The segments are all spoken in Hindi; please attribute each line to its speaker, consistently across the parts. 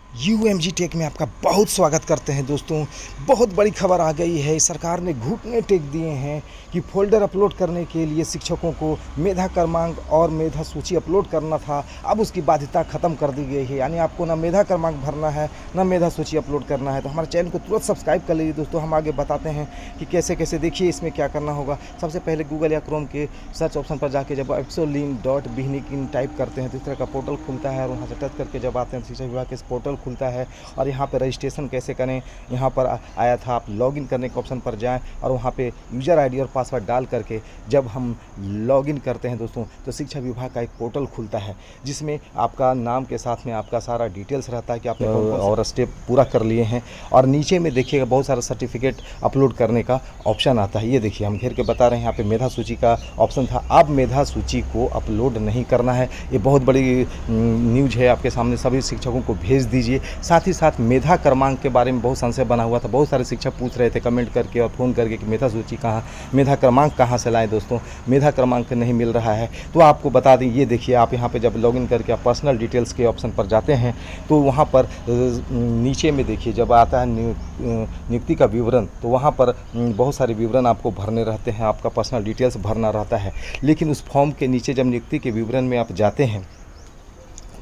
Speaker 1: UMG टेक में आपका बहुत स्वागत करते हैं दोस्तों। बहुत बड़ी खबर आ गई है। सरकार ने घुटने टेक दिए हैं कि फोल्डर अपलोड करने के लिए शिक्षकों को मेधा क्रमांक और मेधा सूची अपलोड करना था, अब उसकी बाध्यता ख़त्म कर दी गई है। यानी आपको ना मेधा क्रमांक भरना है ना मेधा सूची अपलोड करना है। तो हमारे चैनल को तुरंत सब्सक्राइब कर लीजिए दोस्तों। हम आगे बताते हैं कि कैसे कैसे देखिए इसमें क्या करना होगा। सबसे पहले गूगल या क्रोम के सर्च ऑप्शन पर जाके जब absolin.bihnikin टाइप करते हैं तो इस तरह का पोर्टल खुलता है और वहाँ से टच करके जब आते हैं शिक्षा विभाग के पोर्टल खुलता है। और यहाँ पे रजिस्ट्रेशन कैसे करें, यहाँ पर आया था, आप लॉगिन करने के ऑप्शन पर जाएं और वहाँ पे यूज़र आईडी और पासवर्ड डाल करके जब हम लॉगिन करते हैं दोस्तों तो शिक्षा विभाग का एक पोर्टल खुलता है जिसमें आपका नाम के साथ में आपका सारा डिटेल्स रहता है कि आपने और स्टेप पूरा कर लिए हैं। और नीचे में देखिएगा बहुत सारा सर्टिफिकेट अपलोड करने का ऑप्शन आता है। ये देखिए हम घेर के बता रहे हैं, यहाँ पे मेधा सूची का ऑप्शन था। अब मेधा सूची को अपलोड नहीं करना है। ये बहुत बड़ी न्यूज़ है, आपके सामने सभी शिक्षकों को भेज दीजिए। साथ ही साथ मेधा क्रमांक के बारे में बहुत संशय बना हुआ था। बहुत सारे शिक्षक पूछ रहे थे कमेंट करके और फ़ोन करके कि मेधा सूची कहाँ, मेधा क्रमांक कहाँ से लाएं दोस्तों, मेधा क्रमांक नहीं मिल रहा है। तो आपको बता दें, ये देखिए आप यहाँ पे जब लॉगिन करके आप पर्सनल डिटेल्स के ऑप्शन पर जाते हैं तो वहाँ पर नीचे में देखिए जब आता है नियुक्ति का विवरण, तो वहाँ पर बहुत सारे विवरण आपको भरने रहते हैं, आपका पर्सनल डिटेल्स भरना रहता है। लेकिन उस फॉर्म के नीचे जब नियुक्ति के विवरण में आप जाते हैं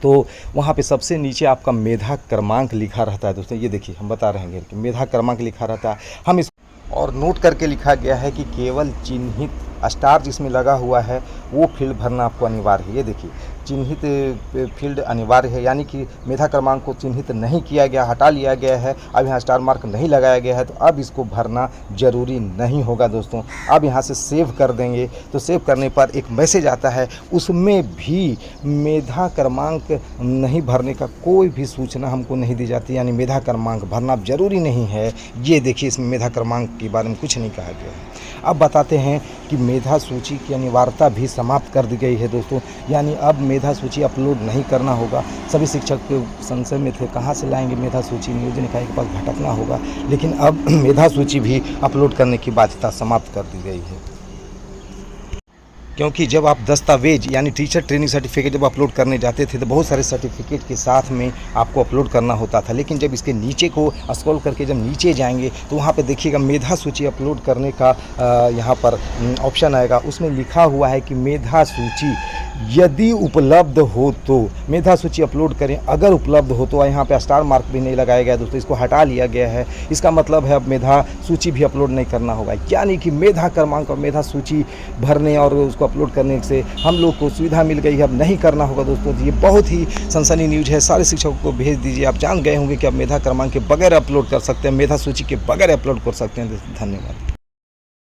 Speaker 1: तो वहाँ पे सबसे नीचे आपका मेधा क्रमांक लिखा रहता है दोस्तों। ये देखिए हम बता रहे हैं कि मेधा क्रमांक लिखा रहता है। हम इस और नोट करके लिखा गया है कि केवल चिन्हित स्टार जिसमें लगा हुआ है वो फील्ड भरना आपको अनिवार्य है। ये देखिए चिन्हित फील्ड अनिवार्य है, यानी कि मेधा क्रमांक को चिन्हित नहीं किया गया, हटा लिया गया है। अब यहाँ स्टार मार्क नहीं लगाया गया है तो अब इसको भरना ज़रूरी नहीं होगा दोस्तों। अब यहाँ से सेव कर देंगे तो सेव करने पर एक मैसेज आता है, उसमें भी मेधा क्रमांक नहीं भरने का कोई भी सूचना हमको नहीं दी जाती, यानी मेधा क्रमांक भरना ज़रूरी नहीं है। ये देखिए इसमें मेधा क्रमांक के बारे में कुछ नहीं कहा गया है। अब बताते हैं कि मेधा सूची की अनिवार्यता भी समाप्त कर दी गई है दोस्तों। यानी अब मेधा सूची अपलोड नहीं करना होगा। सभी शिक्षक के संशय में थे कहाँ से लाएंगे मेधा सूची, नियोजन इकाई के पास भटकना होगा। लेकिन अब मेधा सूची भी अपलोड करने की बाध्यता समाप्त कर दी गई है, क्योंकि जब आप दस्तावेज यानी टीचर ट्रेनिंग सर्टिफिकेट जब अपलोड करने जाते थे तो बहुत सारे सर्टिफिकेट के साथ में आपको अपलोड करना होता था। लेकिन जब इसके नीचे को स्क्रॉल करके जब नीचे जाएंगे तो वहाँ पे देखिएगा मेधा सूची अपलोड करने का यहाँ पर ऑप्शन आएगा। उसमें लिखा हुआ है कि मेधा सूची यदि उपलब्ध हो तो मेधा सूची अपलोड करें, अगर उपलब्ध हो तो। यहाँ पे स्टार मार्क भी नहीं लगाया गया दोस्तों, इसको हटा लिया गया है। इसका मतलब है अब मेधा सूची भी अपलोड नहीं करना होगा, यानी कि मेधा क्रमांक और मेधा सूची भरने और उसको अपलोड करने से हम लोग को सुविधा मिल गई है, अब नहीं करना होगा दोस्तों। ये बहुत ही सनसनी न्यूज़ है, सारे शिक्षकों को भेज दीजिए। आप जान गए होंगे कि अब मेधा क्रमांक के बगैर अपलोड कर सकते हैं, मेधा सूची के बगैर अपलोड कर सकते हैं। धन्यवाद।